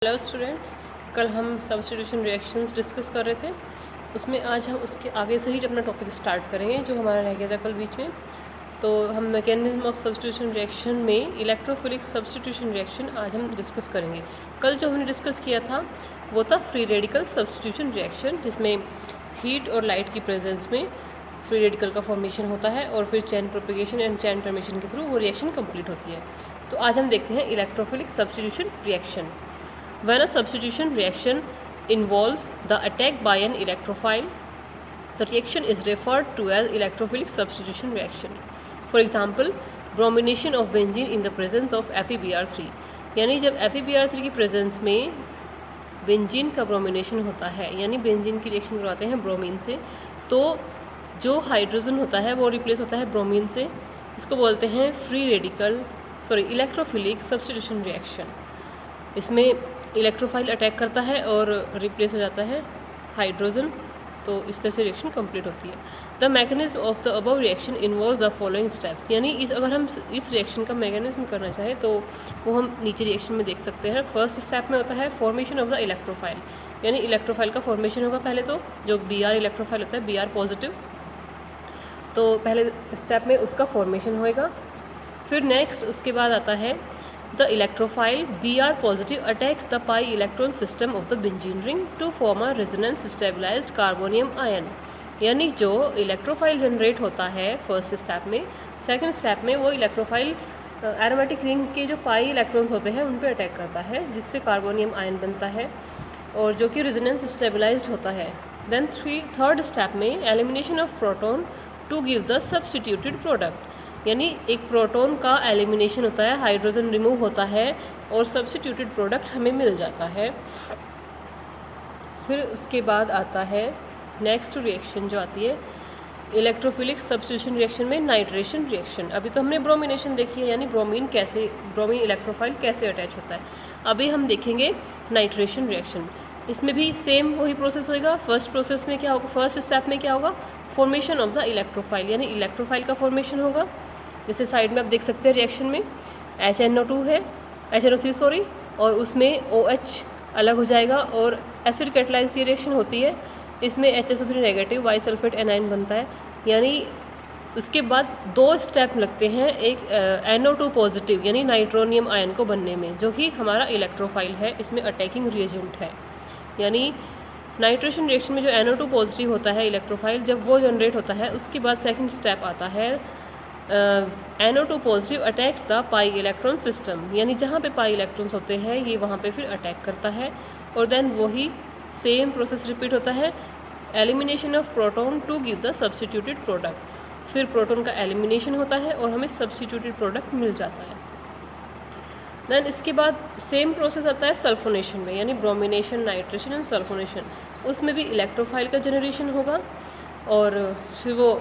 Hello students, कल हम substitution reactions discuss कर रहे थे। उसमें आज हम उसके आगे से ही अपना टॉपिक स्टार्ट करेंगे जो हमारा रह गया था कल बीच में। तो हम मैकेनिज्म ऑफ सब्स्टिट्यूशन रिएक्शन में इलेक्ट्रोफिलिक सब्स्टिट्यूशन रिएक्शन आज हम डिस्कस करेंगे। कल जो हमने डिस्कस किया था वो था फ्री रेडिकल सब्स्टिट्यूशन रिएक्शन, जिसमें हीट और लाइट की प्रेजेंस में फ्री रेडिकल का फॉर्मेशन होता है और फिर chain propagation and chain termination के थ्रू वो रिएक्शन कंप्लीट होती है। तो आज हम देखते हैं electrophilic substitution reaction. When a substitution reaction involves the attack by an electrophile, the reaction is referred to as electrophilic substitution reaction. For example, bromination of benzene in the presence of FeBr3. यानी जब FeBr3 की presence में benzene का bromination होता है, यानी benzene की reaction करवाते हैं ब्रोमीन से, तो जो हाइड्रोजन होता है वो रिप्लेस होता है ब्रोमीन से। इसको बोलते हैं इलेक्ट्रोफिलिक सब्स्टिट्यूशन रिएक्शन। इसमें इलेक्ट्रोफाइल अटैक करता है और रिप्लेस हो जाता है हाइड्रोजन, तो इस तरह से रिएक्शन कंप्लीट होती है। The mechanism of the above reaction involves the following steps. यानी अगर हम इस रिएक्शन का मैकेनिज्म करना चाहें तो वो हम नीचे रिएक्शन में देख सकते हैं। फर्स्ट स्टेप में होता है फॉर्मेशन ऑफ द इलेक्ट्रोफाइल, यानी इलेक्ट्रोफाइल का फॉर्मेशन होगा। पहले तो जो Br इलेक्ट्रोफाइल होता है Br पॉजिटिव, तो पहले स्टेप में उसका फॉर्मेशन होएगा। फिर नेक्स्ट उसके बाद आता है The electrophile Br positive attacks the pi electron system of the benzene ring to form a resonance stabilized carbonium ion। यानी जो इलेक्ट्रोफाइल जनरेट होता है फर्स्ट स्टेप में, सेकंड स्टेप में वो इलेक्ट्रोफाइल एरोमेटिक रिंग के जो पाई इलेक्ट्रॉन्स होते हैं उन पे अटैक करता है, जिससे कार्बोनियम आयन बनता है और जो कि रेजोनेंस स्टेबलाइज्ड होता है। देन थर्ड स्टेप में elimination of proton to give the substituted product, यानी एक प्रोटॉन का एलिमिनेशन होता है, हाइड्रोजन रिमूव होता है और सब्स्टिट्यूटेड प्रोडक्ट हमें मिल जाता है। फिर उसके बाद आता है नेक्स्ट रिएक्शन जो आती है इलेक्ट्रोफिलिक सब्स्टिट्यूशन रिएक्शन में नाइट्रेशन रिएक्शन। अभी तो हमने ब्रोमिनेशन देखी है, यानी ब्रोमीन इलेक्ट्रोफाइल कैसे अटैच होता है। अभी हम देखेंगे नाइट्रेशन रिएक्शन। इसमें भी सेम वही प्रोसेस होगा। फर्स्ट प्रोसेस में क्या होगा, फर्स्ट स्टेप में क्या होगा, फॉर्मेशन ऑफ द इलेक्ट्रोफाइल, यानी इलेक्ट्रोफाइल का फॉर्मेशन होगा। जैसे साइड में आप देख सकते हैं रिएक्शन में HNO2 है, HNO3 और उसमें OH अलग हो जाएगा और एसिड कैटलाइज्ड ये रिएक्शन होती है। इसमें HSO3 negative by sulphate A9 बनता है। यानी उसके बाद दो स्टेप लगते हैं, एक NO2 पॉजिटिव यानी नाइट्रोनियम आयन को बनने में, जो कि हमारा इलेक्ट्रोफाइल है, इसमें अटैकिंग रिएजेंट है। यानी नाइट्रेशन रिएक्शन में जो NO2 पॉजिटिव होता है इलेक्ट्रोफाइल, जब वो जनरेट होता है उसके बाद सेकंड स्टेप आता है NO2 positive attacks the pi electron system, यानी जहाँ पे पाई इलेक्ट्रॉन्स होते हैं ये वहाँ पे फिर अटैक करता है और देन वही सेम प्रोसेस रिपीट होता है, elimination of proton to give the substituted product. फिर प्रोटॉन का एलिमिनेशन होता है और हमें सब्स्टिट्यूटेड प्रोडक्ट मिल जाता है। देन इसके बाद सेम प्रोसेस आता है सल्फोनेशन में, यानी ब्रोमिनेशन, नाइट्रेशन एंड सल्फोनेशन। उसमें भी इलेक्ट्रोफाइल का जनरेशन होगा और फिर वो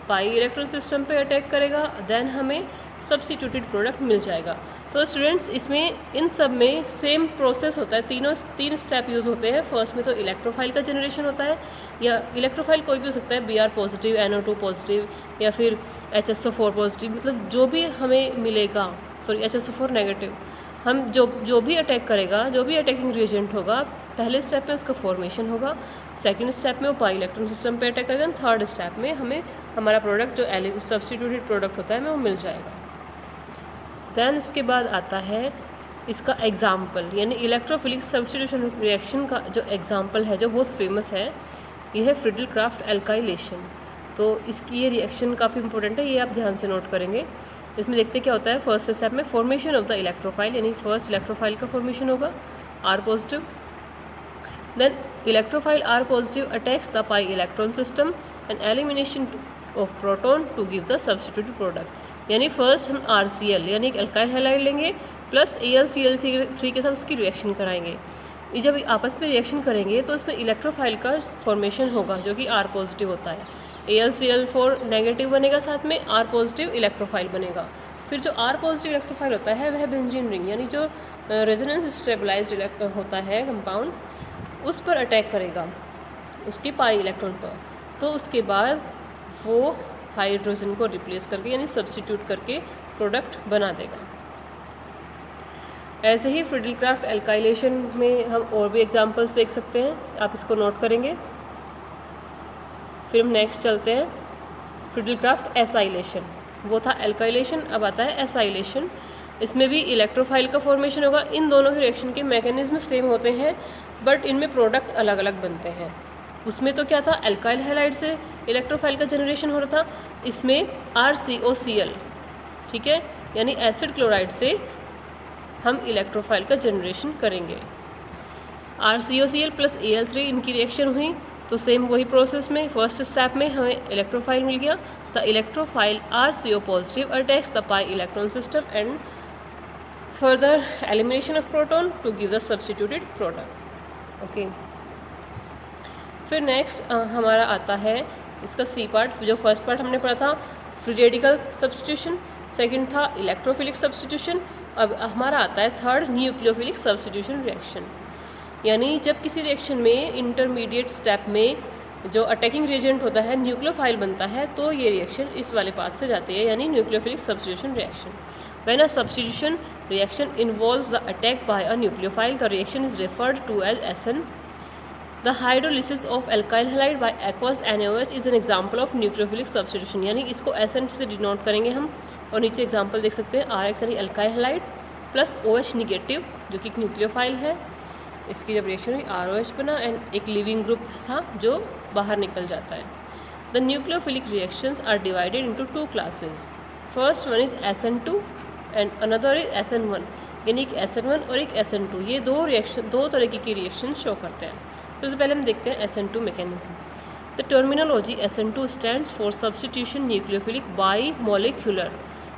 पाई इलेक्ट्रॉन सिस्टम पे अटैक करेगा, देन हमें सब्स्टिट्यूटेड प्रोडक्ट मिल जाएगा। तो स्टूडेंट्स इसमें इन सब में सेम प्रोसेस होता है, तीन स्टेप यूज़ होते हैं। फर्स्ट में तो इलेक्ट्रोफाइल का जनरेशन होता है, या इलेक्ट्रोफाइल कोई भी हो सकता है, Br पॉजिटिव, NO2 पॉजिटिव या फिर HSO4 पॉजिटिव, मतलब जो भी हमें मिलेगा, HSO4 नेगेटिव। हम जो भी अटैक करेगा, जो भी अटैकिंग रिएजेंट होगा, पहले स्टेप में उसका फॉर्मेशन होगा, सेकंड स्टेप में वो पाई इलेक्ट्रॉन सिस्टम पे अटैक करेगा, थर्ड स्टेप में हमें हमारा प्रोडक्ट जो सब्स्टिट्यूटेड प्रोडक्ट होता है वो मिल जाएगा। देन इसके बाद आता है इसका एग्जाम्पल, यानी इलेक्ट्रोफिलिक सब्स्टिट्यूशन रिएक्शन का जो एग्जाम्पल है, जो बहुत फेमस है, ये है फ्रिडल-क्राफ्ट एल्काइलेशन। तो इसकी ये रिएक्शन काफ़ी इंपॉर्टेंट है, ये आप ध्यान से नोट करेंगे। इसमें देखते क्या होता है, फर्स्ट स्टेप में फॉर्मेशन ऑफ द इलेक्ट्रोफाइल, यानी फर्स्ट इलेक्ट्रोफाइल का फॉर्मेशन होगा R positive. Then electrophile R positive attacks the pi electron system and elimination of proton to give the substituted product. यानी फर्स्ट हम RCl यानी एक alkyl halide लेंगे plus AlCl3 के साथ उसकी रिएक्शन कराएंगे। ये जब आपस में रिएक्शन करेंगे तो इसमें इलेक्ट्रोफाइल का फॉर्मेशन होगा जो कि R पॉजिटिव होता है, AlCl4 नेगेटिव बनेगा, साथ में R पॉजिटिव इलेक्ट्रोफाइल बनेगा। फिर जो R पॉजिटिव इलेक्ट्रोफाइल होता है वह बेंजीन रिंग, यानी जो रेजोनेंस स्टेबलाइज्ड होता है कंपाउंड, उस पर अटैक करेगा, उसके पाई इलेक्ट्रॉन पर। तो उसके बाद वो हाइड्रोजन को रिप्लेस करके यानी सब्स्टिट्यूट करके प्रोडक्ट बना देगा। ऐसे ही फ्रिडल-क्राफ्ट एल्काइलेशन में हम और भी एग्जांपल्स देख सकते हैं, आप इसको नोट करेंगे। फिर हम नेक्स्ट चलते हैं फ्रिडल-क्राफ्ट एसाइलेशन, वो था एल्काइलेशन, अब आता है एसाइलेशन। इसमें भी इलेक्ट्रोफाइल का फॉर्मेशन होगा। इन दोनों के रिएक्शन के मैकेनिज्म सेम होते हैं बट इनमें प्रोडक्ट अलग अलग बनते हैं। उसमें तो क्या था, एल्काइल हैलाइड से इलेक्ट्रोफाइल का जनरेशन हो रहा था, इसमें RCOCl, ठीक है, यानी एसिड क्लोराइड से हम इलेक्ट्रोफाइल का जनरेशन करेंगे। RCOCl प्लस Al3 इनकी रिएक्शन हुई तो सेम वही प्रोसेस में फर्स्ट स्टेप में हमें इलेक्ट्रोफाइल मिल गया। The electrophile RCO positive attacks the pi electron system and further elimination of proton to give the substituted product. Okay, फिर नेक्स्ट हमारा आता है इसका सी पार्ट। जो फर्स्ट पार्ट हमने पढ़ा था फ्री रेडिकल सब्स्टिट्यूशन, सेकंड था इलेक्ट्रोफिलिक सब्स्टिट्यूशन, अब हमारा आता है थर्ड न्यूक्लियोफिलिक सब्स्टिट्यूशन रिएक्शन। यानी जब किसी रिएक्शन में इंटरमीडिएट स्टेप में जो अटैकिंग रिएजेंट होता है न्यूक्लियोफाइल बनता है तो ये रिएक्शन इस वाले पाथ से जाती है, यानी nucleophilic substitution reaction. When a substitution reaction involves the attack by a nucleophile the reaction is referred to as SN। The hydrolysis of alkyl halide by aqueous NaOH is an example of nucleophilic substitution. यानी इसको SN से denote करेंगे हम, और नीचे example देख सकते हैं RX यानी alkyl halide plus OH negative जो कि न्यूक्लियोफाइल है, इसकी जब रिएक्शन हुई ROH बना एंड एक लिविंग ग्रुप था जो बाहर निकल जाता है। The nucleophilic reactions are divided into two classes. First one is SN2 and another is SN1, यानी एक SN1 और एक SN2, ये दो तरीके की रिएक्शन शो करते हैं। सबसे पहले हम देखते हैं SN2 mechanism. The terminology SN2 stands for substitution nucleophilic by molecular,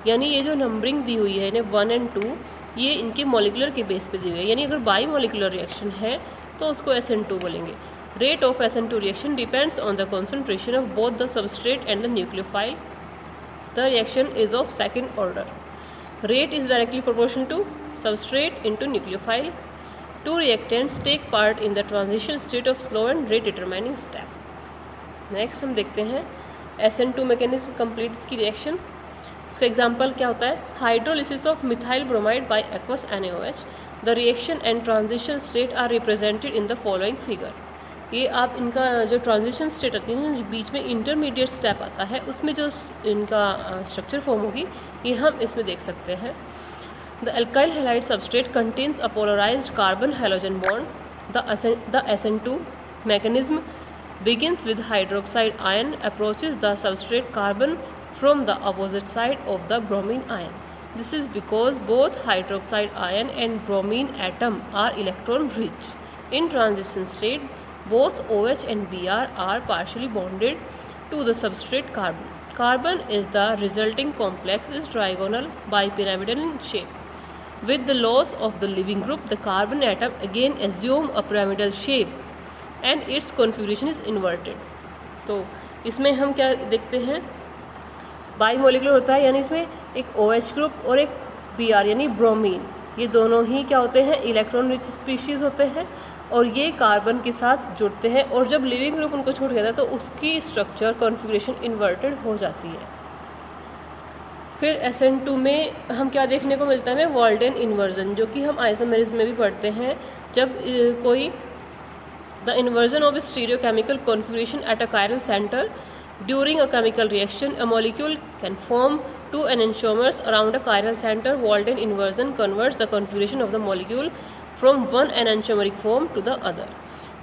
यानी ये जो नंबरिंग दी हुई है इन्हें 1 और 2 ये इनके मॉलिक्यूलर के बेस पे दी हुई है, यानी अगर बाई मॉलिक्यूलर रिएक्शन है तो उसको SN2 बोलेंगे। Rate of SN2 reaction depends on the concentration of both the substrate and the nucleophile. The reaction is of second order. Rate is directly proportional to substrate into nucleophile. Two reactants take part in the transition state of slow and rate determining step. Next हम देखते हैं SN2 mechanism complete इसकी reaction। इसका example क्या होता है, hydrolysis of methyl bromide by aqueous NaOH। The reaction and transition state are represented in the following figure. ये आप इनका जो ट्रांजिशन स्टेट आती है ना, बीच में इंटरमीडिएट स्टेप आता है, उसमें जो इनका स्ट्रक्चर फॉर्म होगी ये हम इसमें देख सकते हैं। The alkyl halide substrate contains a polarized carbon halogen bond. The SN2 mechanism begins with hydroxide ion approaches the substrate carbon from the opposite side of the bromine ion. This is because both hydroxide ion and bromine atom are electron rich. In transition state, both OH and Br are partially bonded to the substrate carbon. Carbon is the resulting complex is trigonal bipyramidal in shape. With the loss of the leaving group, the carbon atom again assume a pyramidal shape and its configuration is inverted. तो इसमें हम क्या देखते हैं, by molecular होता है, यानी इसमें एक OH ग्रुप और एक Br यानी ब्रोमीन, ये दोनों ही क्या होते हैं, इलेक्ट्रॉन रिच स्पीशीज़ होते हैं और ये कार्बन के साथ जुड़ते हैं, और जब लिविंग ग्रुप उनको छूट गया था तो उसकी स्ट्रक्चर कॉन्फ़िगरेशन इन्वर्टेड हो जाती है। फिर SN2 में हम क्या देखने को मिलता है, वाल्डेन इन्वर्जन, जो कि हम आइसोमेरिज्म में भी पढ़ते हैं। जब कोई the inversion of stereochemical configuration at a chiral centre during a chemical reaction a molecule can form two enantiomers around a chiral centre. Walden inversion converts the configuration of the molecule from one enantiomeric form to the other.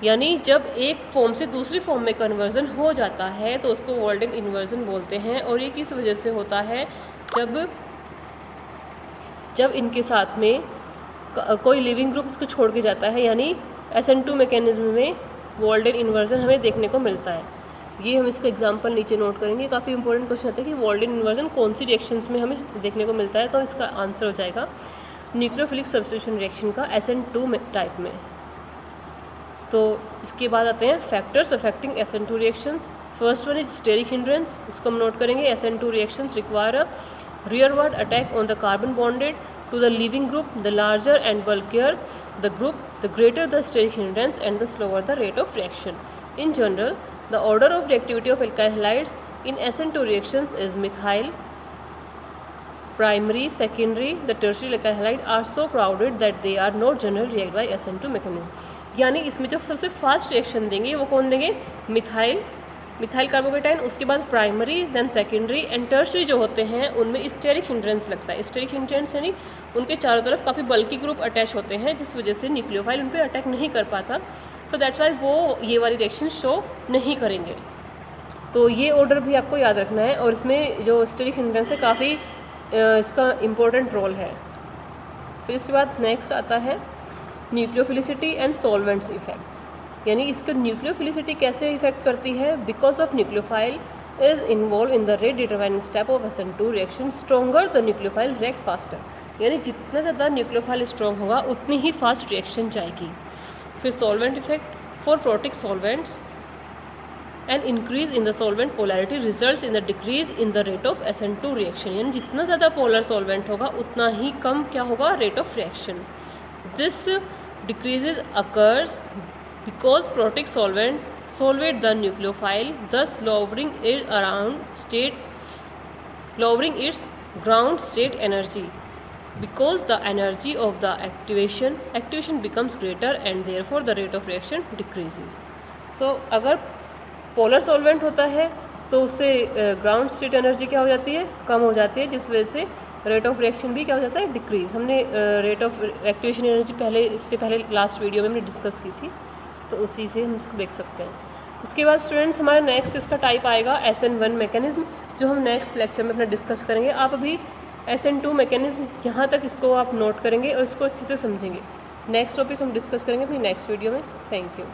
यानी जब एक form से दूसरी form में conversion हो जाता है तो उसको वाल्डेन इन्वर्जन बोलते हैं। और ये किस वजह से होता है, जब इनके साथ में कोई लिविंग ग्रुप इसको छोड़ के जाता है, यानी SN2 मैकेनिज्म में वाल्डेन इन्वर्जन हमें देखने को मिलता है। ये हम इसका एग्जांपल नीचे नोट करेंगे, काफ़ी इंपॉर्टेंट क्वेश्चन आता है कि वाल्डेन इन्वर्जन कौन सी रिएक्शंस में हमें देखने को मिलता है, तो इसका आंसर हो जाएगा न्यूक्लियोफिलिक सब्स्टिट्यूशन रिएक्शन का SN2 टाइप में। तो इसके बाद आते हैं factors affecting SN2 reactions. First one is steric hindrance, इसको हम नोट करेंगे। SN2 reactions require a rearward attack on the carbon bonded to the leaving group. The larger and bulkier the group, the greater the steric hindrance and the slower the rate of reaction. In general, the order of reactivity of alkyl halides in SN2 reactions is methyl, primary, secondary, the tertiary halide are so crowded that they are not generally react by SN2 mechanism. यानी इसमें जो सबसे fast reaction देंगे वो कौन देंगे, methyl carbocation, उसके बाद primary, then secondary and tertiary जो होते हैं उनमें स्टेरिक हिंड्रेंस लगता है. स्टेरिक हिंड्रेंस यानी उनके चारों तरफ काफ़ी बल्कि ग्रुप अटैच होते हैं जिस वजह से न्यूक्लियोफाइल उन पर अटैक नहीं कर पाता. सो दैट्स वाई वो ये वाली रिएक्शन शो नहीं करेंगे. तो ये ऑर्डर भी आपको याद रखना है और इसमें जो स्टेरिक हिंड्रेंस है काफ़ी इसका इम्पोर्टेंट रोल है. फिर इसके बाद नेक्स्ट आता है न्यूक्लियोफिलिसिटी एंड सॉल्वेंट्स इफेक्ट्स. यानी इसको न्यूक्लियोफिलिसिटी कैसे इफेक्ट करती है, because of nucleophile is involve in the rate determining step of SN2 reaction stronger the nucleophile react faster. यानी जितना ज़्यादा न्यूक्लियोफाइल स्ट्रॉन्ग होगा उतनी ही फास्ट रिएक्शन जाएगी. फिर solvent effect for protic solvents and increase in the solvent polarity results in the decrease in the rate of SN2 reaction. यानी जितना ज़्यादा पोलर सॉल्वेंट होगा उतना ही कम क्या होगा, rate of reaction. This decreases occurs because protic solvent solvate the nucleophile, thus lowering its ground state energy. Because the energy of the activation becomes greater and therefore the rate of reaction decreases. So अगर polar solvent होता है तो उससे ground state energy क्या हो जाती है, कम हो जाती है, जिस वजह से रेट ऑफ रिएक्शन भी क्या हो जाता है, डिक्रीज. हमने रेट ऑफ एक्टिवेशन एनर्जी इससे पहले लास्ट वीडियो में हमने डिस्कस की थी, तो उसी से हम इसको देख सकते हैं. उसके बाद स्टूडेंट्स हमारा नेक्स्ट इसका टाइप आएगा SN1 मैकेनिज्म, जो हम नेक्स्ट लेक्चर में अपना डिस्कस करेंगे. आप अभी SN2 मैकेनिज्म यहाँ तक इसको आप नोट करेंगे और इसको अच्छे से समझेंगे. नेक्स्ट टॉपिक हम डिस्कस करेंगे अपनी नेक्स्ट वीडियो में. Thank you.